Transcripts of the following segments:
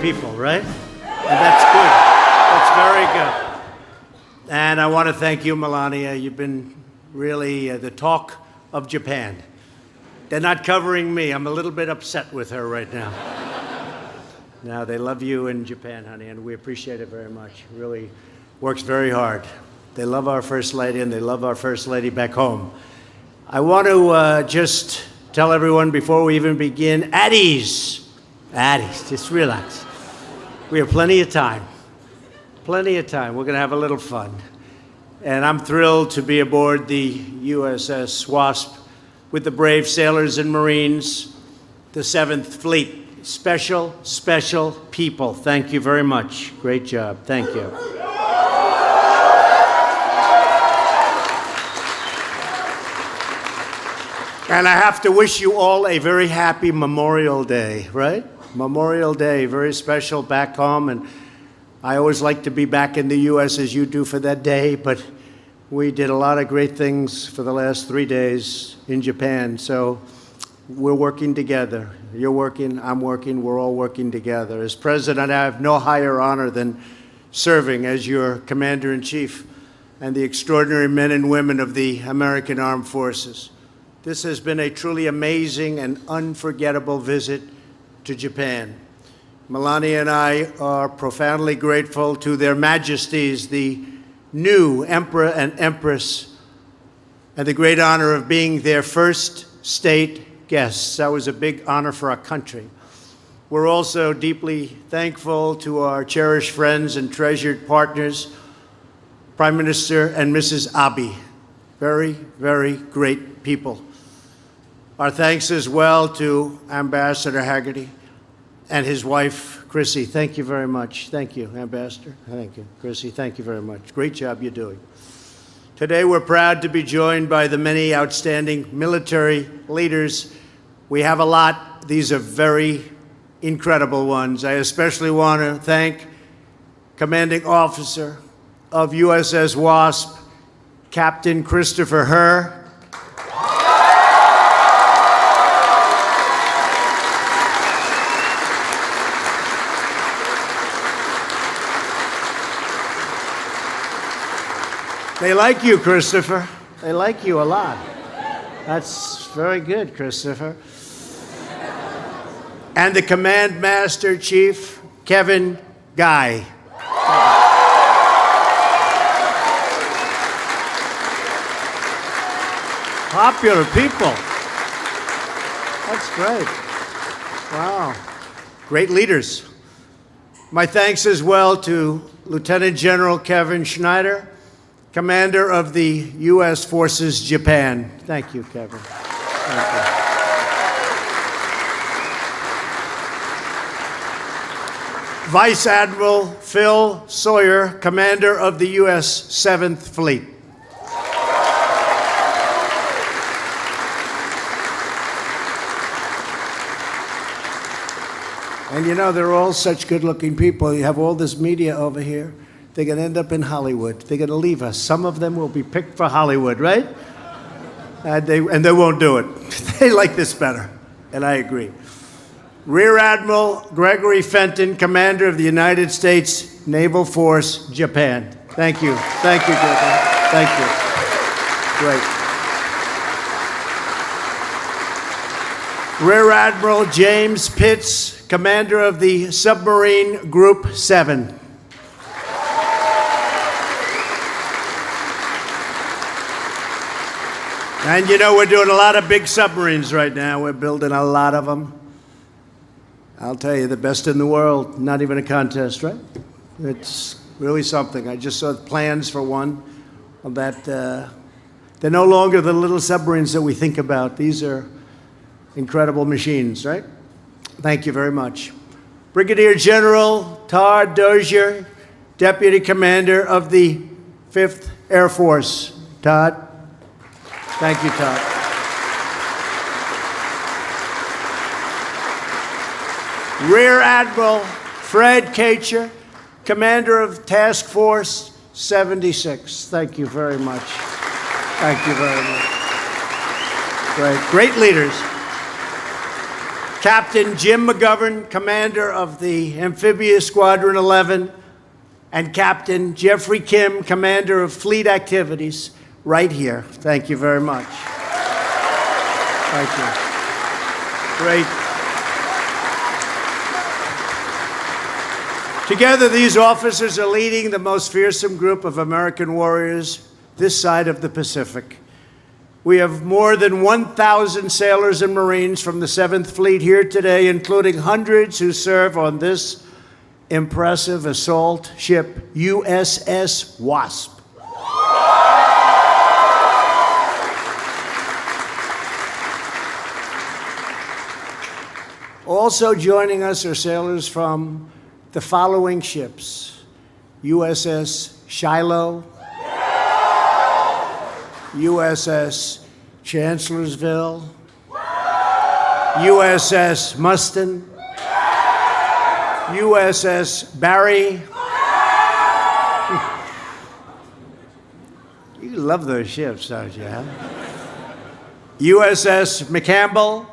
people, right? And that's good. That's very good. And I want to thank you, Melania. You've been really the talk of Japan. They're not covering me. I'm a little bit upset with her right now. Now, they love you in Japan, honey, and we appreciate it very much. Really works very hard. They love our First Lady, and they love our First Lady back home. I want to just tell everyone before we even begin, at ease. At ease, just relax. We have plenty of time. Plenty of time. We're going to have a little fun. And I'm thrilled to be aboard the USS Wasp with the brave sailors and Marines, the 7th Fleet. Special, special people. Thank you very much. Great job. Thank you. And I have to wish you all a very happy Memorial Day, right? Memorial Day, very special back home. And I always like to be back in the U.S. as you do for that day, but we did a lot of great things for the last 3 days in Japan. So we're working together. You're working, I'm working, we're all working together. As president, I have no higher honor than serving as your commander-in-chief and the extraordinary men and women of the American Armed Forces. This has been a truly amazing and unforgettable visit to Japan. Melania and I are profoundly grateful to their majesties, the new Emperor and Empress, and the great honor of being their first state guests. That was a big honor for our country. We're also deeply thankful to our cherished friends and treasured partners, Prime Minister and Mrs. Abe. Very, very great people. Our thanks as well to Ambassador Haggerty and his wife, Chrissy. Thank you very much. Thank you, Ambassador. Thank you. Chrissy, thank you very much. Great job you're doing. Today, we're proud to be joined by the many outstanding military leaders. We have a lot. These are very incredible ones. I especially want to thank Commanding Officer of USS Wasp, Captain Christopher Herr. They like you, Christopher. They like you a lot. That's very good, Christopher. And the Command Master Chief, Kevin Guy. Popular people. That's great. Wow. Great leaders. My thanks as well to Lieutenant General Kevin Schneider, Commander of the U.S. Forces Japan. Thank you, Kevin. Thank you. Vice Admiral Phil Sawyer, Commander of the U.S. 7th Fleet. And you know, they're all such good-looking people. You have all this media over here. They're going to end up in Hollywood. They're going to leave us. Some of them will be picked for Hollywood, right? And they won't do it. They like this better, and I agree. Rear Admiral Gregory Fenton, Commander of the United States Naval Force, Japan. Thank you. Thank you, Gregory. Thank you. Great. Rear Admiral James Pitts, Commander of the Submarine Group 7. And you know, we're doing a lot of big submarines right now. We're building a lot of them. I'll tell you, the best in the world. Not even a contest, right? It's really something. I just saw plans for one that they're no longer the little submarines that we think about. These are incredible machines, right? Thank you very much. Brigadier General Todd Dozier, Deputy Commander of the 5th Air Force. Todd. Thank you, Todd. Rear Admiral Fred Kacher, Commander of Task Force 76. Thank you very much. Thank you very much. Great leaders. Captain Jim McGovern, commander of the Amphibious Squadron 11, and Captain Jeffrey Kim, commander of Fleet Activities, right here. Thank you very much. Thank you. Great. Together, these officers are leading the most fearsome group of American warriors this side of the Pacific. We have more than 1,000 sailors and Marines from the 7th Fleet here today, including hundreds who serve on this impressive assault ship, USS Wasp. Also joining us are sailors from the following ships: USS Shiloh, USS Chancellorsville, USS Mustin, USS Barry. You love those ships, don't you? Huh? USS McCampbell,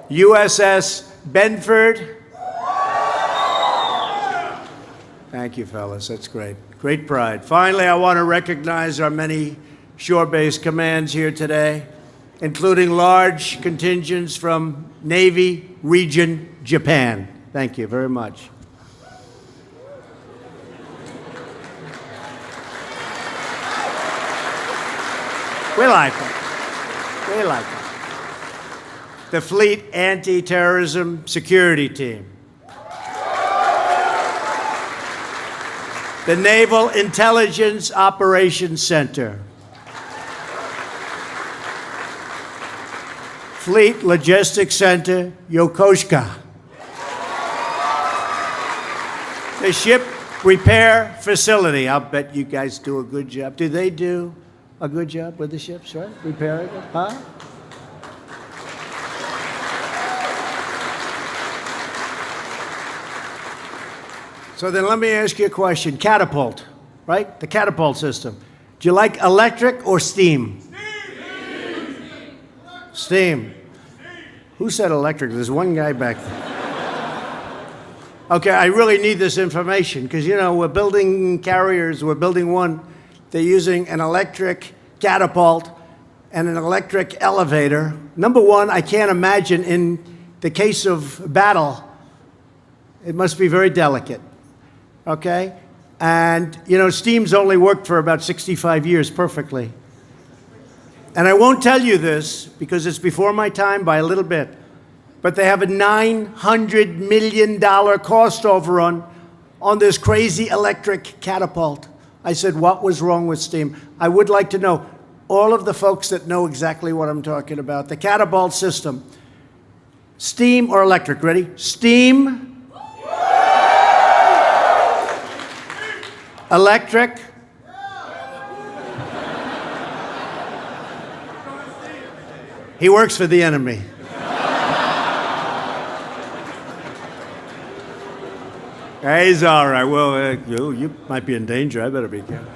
USS Benford. Thank you, fellas. That's great. Great pride. Finally, I want to recognize our many shore-based commands here today, including large contingents from Navy Region Japan. Thank you very much. We like them. We like them. The Fleet Anti-Terrorism Security Team. The Naval Intelligence Operations Center. Fleet Logistics Center, Yokosuka. The Ship Repair Facility. I'll bet you guys do a good job. Do they do a good job with the ships, right? Repairing them, huh? So then let me ask you a question. Catapult, right? The catapult system. Do you like electric or steam? Steam. Steam. Who said electric? There's one guy back there. Okay, I really need this information because, you know, we're building carriers. We're building one. They're using an electric catapult and an electric elevator. Number one, I can't imagine in the case of battle, it must be very delicate. Okay? And, you know, steam's only worked for about 65 years perfectly. And I won't tell you this because it's before my time by a little bit, but they have a $900 million cost overrun on this crazy electric catapult. I said, what was wrong with steam? I would like to know, all of the folks that know exactly what I'm talking about, the catapult system, steam or electric? Ready? Steam. Electric? He works for the enemy. He's all right. Well, you might be in danger. I better be careful.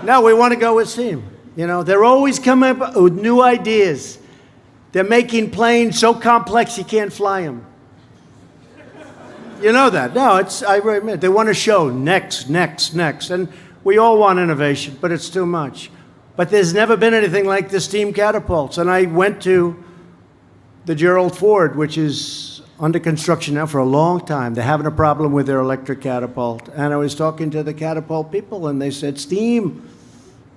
No, we want to go with steam. You know, they're always coming up with new ideas. They're making planes so complex you can't fly them. You know that. No, I admit, they want to show next. And we all want innovation, but it's too much. But there's never been anything like the steam catapults. And I went to the Gerald Ford, which is under construction now for a long time. They're having a problem with their electric catapult. And I was talking to the catapult people, and they said, steam.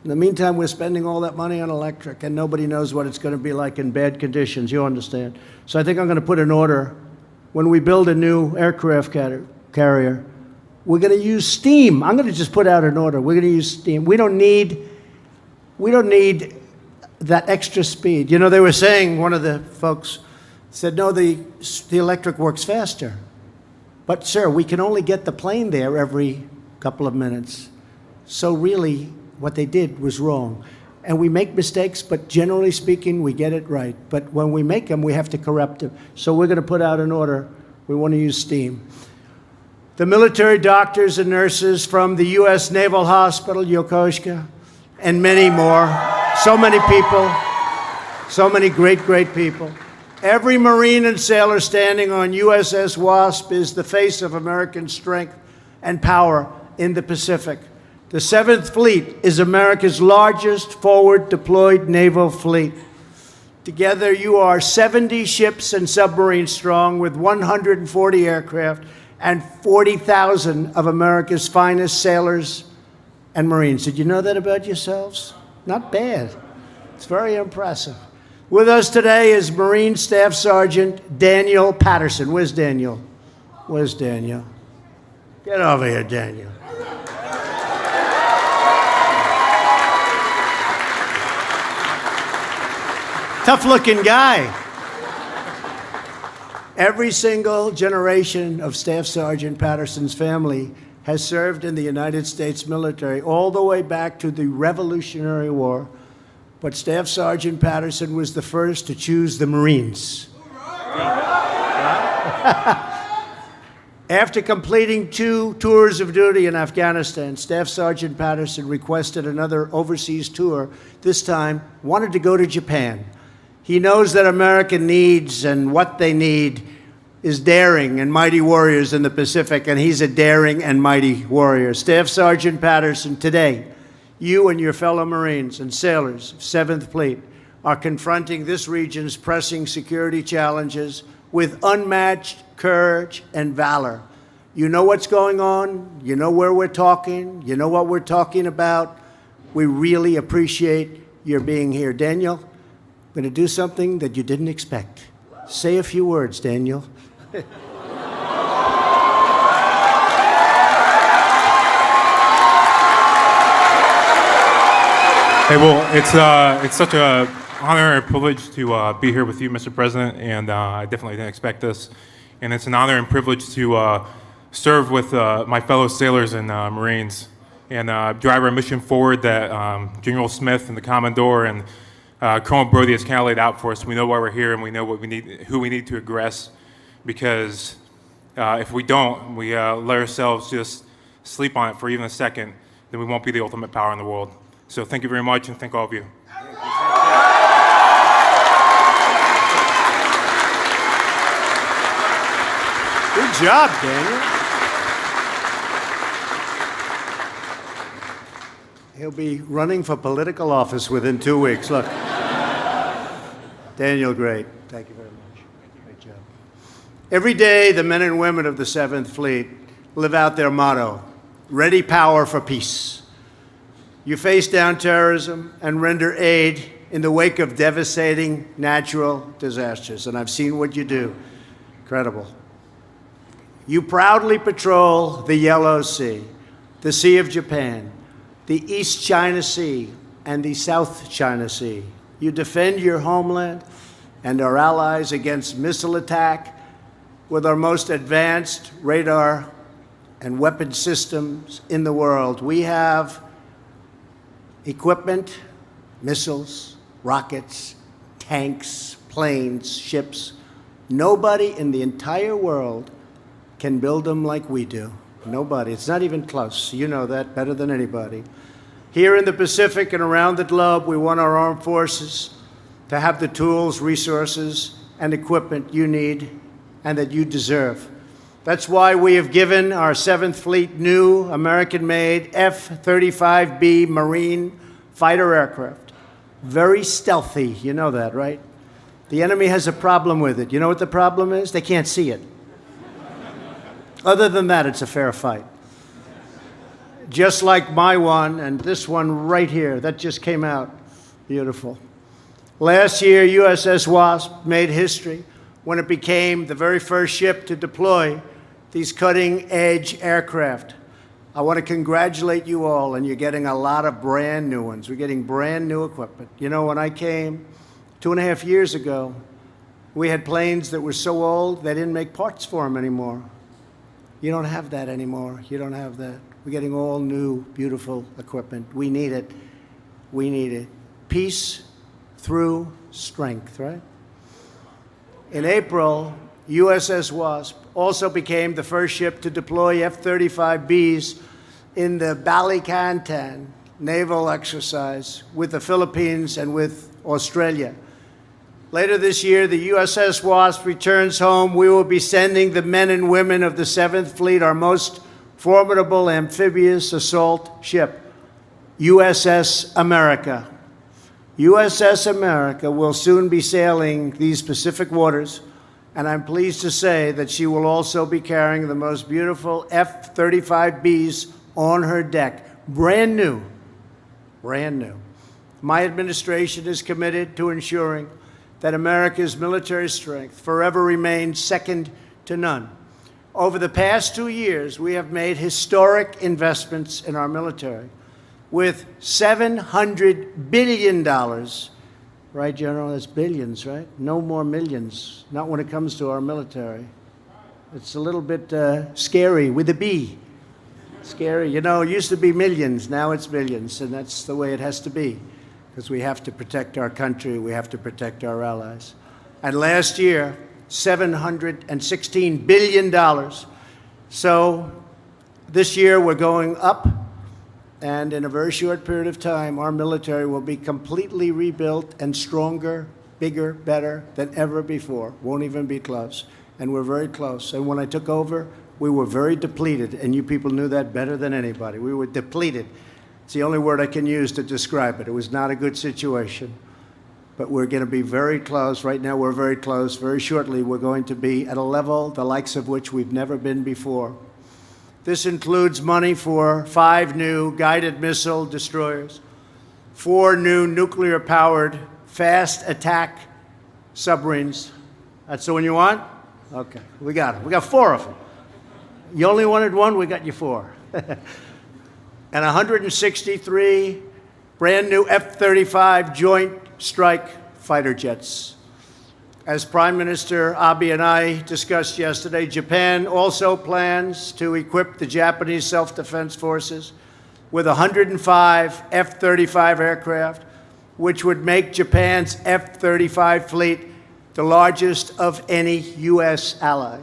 In the meantime, we're spending all that money on electric, and nobody knows what it's going to be like in bad conditions. You understand? So I think I'm going to put an order. When we build a new aircraft carrier, we're going to use steam. I'm going to just put out an order. We're going to use steam. We don't need that extra speed. You know, they were saying, one of the folks said, no, the electric works faster. But, sir, we can only get the plane there every couple of minutes. So really, what they did was wrong. And we make mistakes, but generally speaking, we get it right. But when we make them, we have to correct them. So we're going to put out an order. We want to use steam. The military doctors and nurses from the U.S. Naval Hospital, Yokosuka, and many more, so many people, So many great, great people. Every Marine and sailor standing on USS Wasp is the face of American strength and power in the Pacific. The 7th Fleet is America's largest forward deployed naval fleet. Together, you are 70 ships and submarines strong with 140 aircraft and 40,000 of America's finest sailors and Marines. Did you know that about yourselves? Not bad. It's very impressive. With us today is Marine Staff Sergeant Daniel Patterson. Where's Daniel? Where's Daniel? Get over here, Daniel. Tough-looking guy. Every single generation of Staff Sergeant Patterson's family has served in the United States military all the way back to the Revolutionary War. But Staff Sergeant Patterson was the first to choose the Marines. After completing 2 tours of duty in Afghanistan, Staff Sergeant Patterson requested another overseas tour, this time wanted to go to Japan. He knows that America needs, and what they need is daring and mighty warriors in the Pacific, and he's a daring and mighty warrior. Staff Sergeant Patterson, today, you and your fellow Marines and sailors of 7th Fleet are confronting this region's pressing security challenges with unmatched courage and valor. You know what's going on. You know where we're talking. You know what we're talking about. We really appreciate your being here. Daniel, I'm going to do something that you didn't expect. Say a few words, Daniel. Hey, well, it's such an honor and privilege to be here with you, Mr. President, and I definitely didn't expect this. And it's an honor and privilege to serve with my fellow sailors and Marines and drive our mission forward that General Smith and the Commodore and Colonel Brody has kind of laid out for us. We know why we're here, and we know what we need, who we need to aggress, because if we don't, we let ourselves just sleep on it for even a second, then we won't be the ultimate power in the world. So thank you very much, and thank all of you. Good job, Daniel. He'll be running for political office within 2 weeks. Look. Daniel, great. Thank you very much. Great job. Every day, the men and women of the 7th Fleet live out their motto, ready power for peace. You face down terrorism and render aid in the wake of devastating natural disasters, and I've seen what you do. Incredible. You proudly patrol the Yellow Sea, the Sea of Japan, the East China Sea, and the South China Sea. You defend your homeland and our allies against missile attack with our most advanced radar and weapon systems in the world. We have equipment, missiles, rockets, tanks, planes, ships. Nobody in the entire world can build them like we do. Nobody. It's not even close. You know that better than anybody. Here in the Pacific and around the globe, we want our armed forces to have the tools, resources, and equipment you need and that you deserve. That's why we have given our 7th Fleet new American-made F-35B Marine fighter aircraft. Very stealthy, you know that, right? The enemy has a problem with it. You know what the problem is? They can't see it. Other than that, it's a fair fight. Just like my one and this one right here, that just came out. Beautiful. Last year, USS Wasp made history when it became the very first ship to deploy these cutting-edge aircraft. I want to congratulate you all, and you're getting a lot of brand new ones. We're getting brand new equipment. You know, when I came 2.5 years ago, we had planes that were so old, they didn't make parts for them anymore. You don't have that anymore. You don't have that. We're getting all new, beautiful equipment. We need it. We need it. Peace through strength, right? In April, USS Wasp also became the first ship to deploy F-35Bs in the Balikantan naval exercise with the Philippines and with Australia. Later this year, the USS Wasp returns home. We will be sending the men and women of the 7th Fleet, our most formidable amphibious assault ship, USS America. USS America will soon be sailing these Pacific waters, and I'm pleased to say that she will also be carrying the most beautiful F-35Bs on her deck, brand new, brand new. My administration is committed to ensuring that America's military strength forever remains second to none. Over the past 2 years, we have made historic investments in our military with $700 billion. Right, General? That's billions, right? No more millions, not when it comes to our military. It's a little bit scary with a B. Scary. You know, it used to be millions, now it's billions, and that's the way it has to be, because we have to protect our country, we have to protect our allies. And last year, $716 billion. So this year we're going up, and in a very short period of time, our military will be completely rebuilt and stronger, bigger, better than ever before. Won't even be close. And we're very close. And when I took over, we were very depleted, and you people knew that better than anybody. We were depleted. It's the only word I can use to describe it. It was not a good situation. But we're going to be very close. Right now, we're very close. Very shortly, we're going to be at a level the likes of which we've never been before. This includes money for 5 new guided missile destroyers, 4 new nuclear-powered fast attack submarines. That's the one you want? Okay, we got them. We got 4 of them. You only wanted 1, we got you 4. And 163 brand new F-35 Joint Strike Fighter jets. As Prime Minister Abe and I discussed yesterday, Japan also plans to equip the Japanese self-defense forces with 105 F-35 aircraft, which would make Japan's F-35 fleet the largest of any U.S. ally.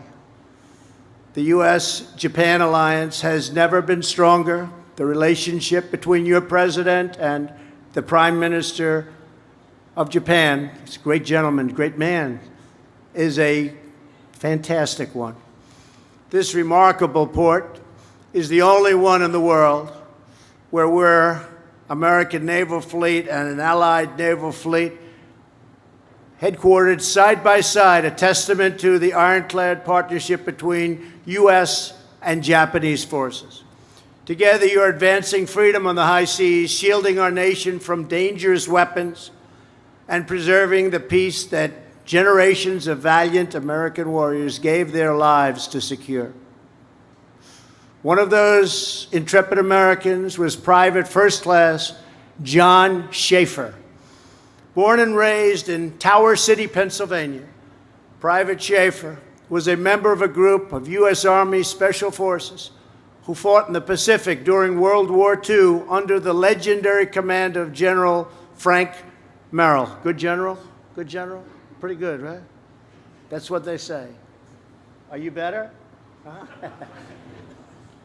The U.S.-Japan alliance has never been stronger. The relationship between your president and the Prime Minister of Japan, he's a great gentleman, great man, is a fantastic one. This remarkable port is the only one in the world where we're American naval fleet and an allied naval fleet headquartered side by side, a testament to the ironclad partnership between U.S. and Japanese forces. Together, you're advancing freedom on the high seas, shielding our nation from dangerous weapons, and preserving the peace that generations of valiant American warriors gave their lives to secure. One of those intrepid Americans was Private First Class John Schaefer. Born and raised in Tower City, Pennsylvania, Private Schaefer was a member of a group of U.S. Army Special Forces who fought in the Pacific during World War II under the legendary command of General Frank Merrill. Good general? Good general? Pretty good, right? That's what they say. Are you better? Huh?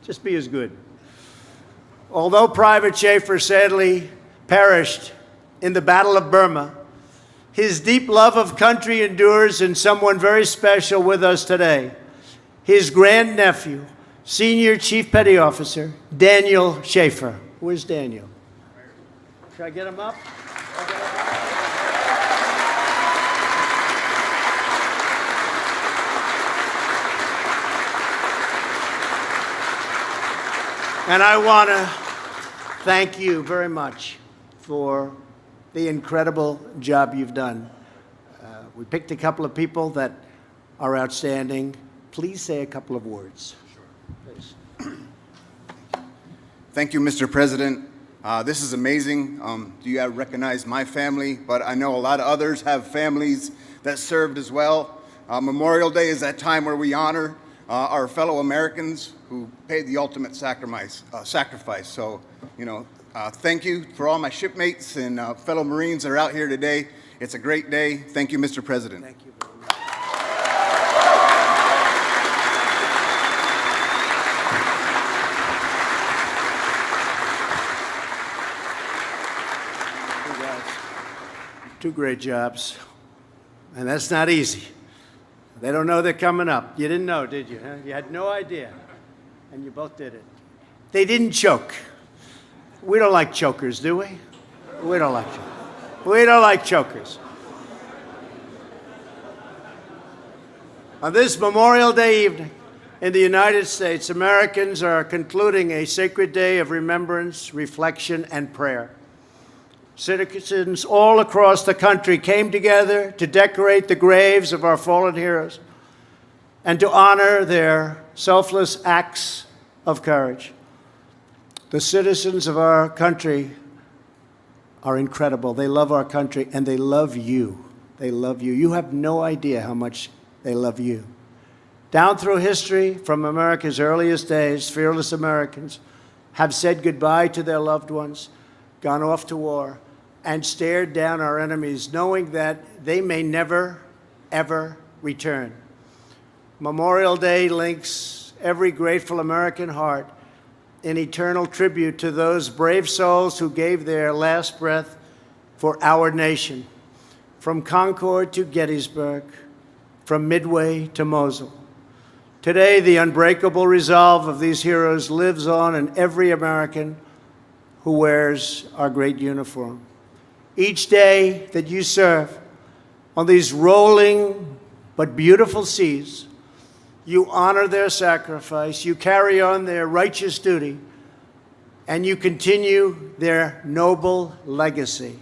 Just be as good. Although Private Schaefer sadly perished in the Battle of Burma, his deep love of country endures in someone very special with us today, his grandnephew, Senior Chief Petty Officer Daniel Schaefer. Where's Daniel? Should I get him up? And I want to thank you very much for the incredible job you've done. We picked a couple of people that are outstanding. Please say a couple of words. Please. Thank you, Mr. President. This is amazing. You have recognized my family, but I know a lot of others have families that served as well. Memorial Day is that time where we honor our fellow Americans who paid the ultimate sacrifice. So, thank you for all my shipmates and fellow Marines that are out here today. It's a great day. Thank you, Mr. President. Thank you very much. You guys, 2 great jobs. And that's not easy. They don't know they're coming up. You didn't know, did you? Huh? You had no idea. And you both did it. They didn't choke. We don't like chokers, do we? We don't like chokers. We don't like chokers. On this Memorial Day evening in the United States, Americans are concluding a sacred day of remembrance, reflection, and prayer. Citizens all across the country came together to decorate the graves of our fallen heroes and to honor their selfless acts of courage. The citizens of our country are incredible. They love our country, and they love you. They love you. You have no idea how much they love you. Down through history, from America's earliest days, fearless Americans have said goodbye to their loved ones, gone off to war, and stared down our enemies, knowing that they may never, ever return. Memorial Day links every grateful American heart in eternal tribute to those brave souls who gave their last breath for our nation, from Concord to Gettysburg, from Midway to Mosul. Today, the unbreakable resolve of these heroes lives on in every American who wears our great uniform. Each day that you serve on these rolling but beautiful seas, you honor their sacrifice, you carry on their righteous duty, and you continue their noble legacy.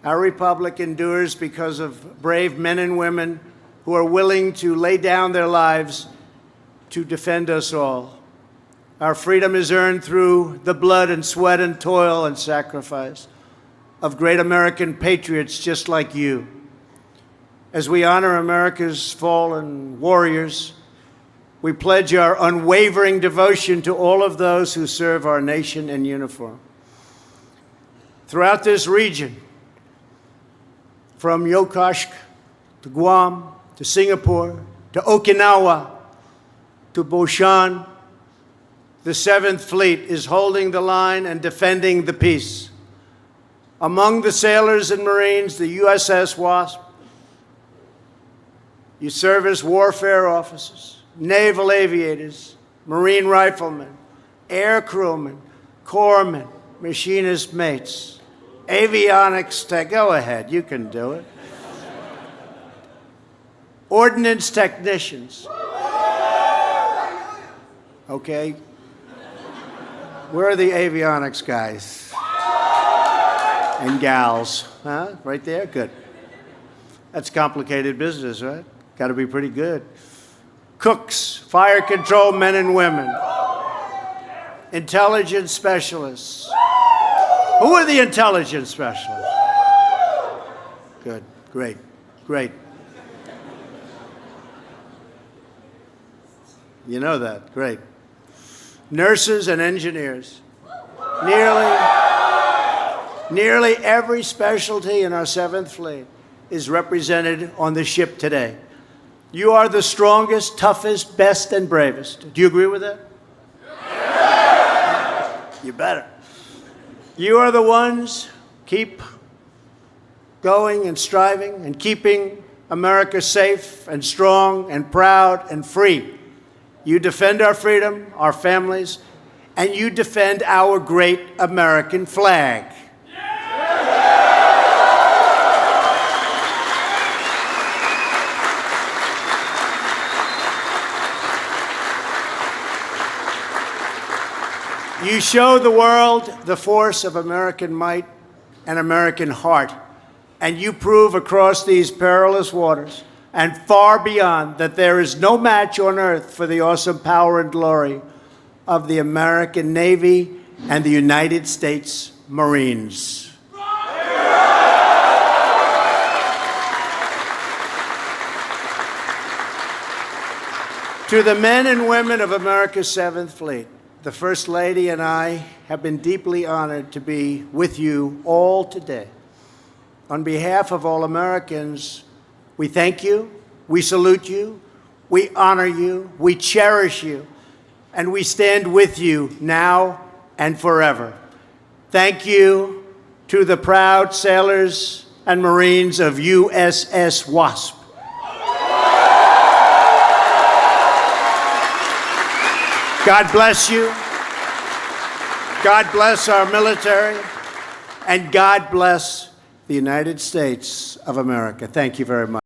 Our republic endures because of brave men and women who are willing to lay down their lives to defend us all. Our freedom is earned through the blood and sweat and toil and sacrifice of great American patriots just like you. As we honor America's fallen warriors, we pledge our unwavering devotion to all of those who serve our nation in uniform. Throughout this region, from Yokosuka to Guam to Singapore to Okinawa to Boshan, the 7th Fleet is holding the line and defending the peace. Among the sailors and Marines, the USS Wasp, you serve as warfare officers, naval aviators, Marine riflemen, air crewmen, corpsmen, machinist mates, avionics tech. Go ahead, you can do it. Ordnance technicians. Okay. Where are the avionics guys and gals? Huh? Right there? Good. That's complicated business, right? Got to be pretty good. Cooks, fire control men and women, intelligence specialists. Who are the intelligence specialists? Good, great, great. You know that, great. Nurses and engineers. Nearly every specialty in our 7th Fleet is represented on the ship today. You are the strongest, toughest, best, and bravest. Do you agree with that? You better. You are the ones keep going and striving and keeping America safe and strong and proud and free. You defend our freedom, our families, and you defend our great American flag. You show the world the force of American might and American heart, and you prove across these perilous waters and far beyond that there is no match on earth for the awesome power and glory of the American Navy and the United States Marines. To the men and women of America's 7th Fleet, the First Lady and I have been deeply honored to be with you all today. On behalf of all Americans, we thank you, we salute you, we honor you, we cherish you, and we stand with you now and forever. Thank you to the proud sailors and Marines of USS Wasp. God bless you. God bless our military. And God bless the United States of America. Thank you very much.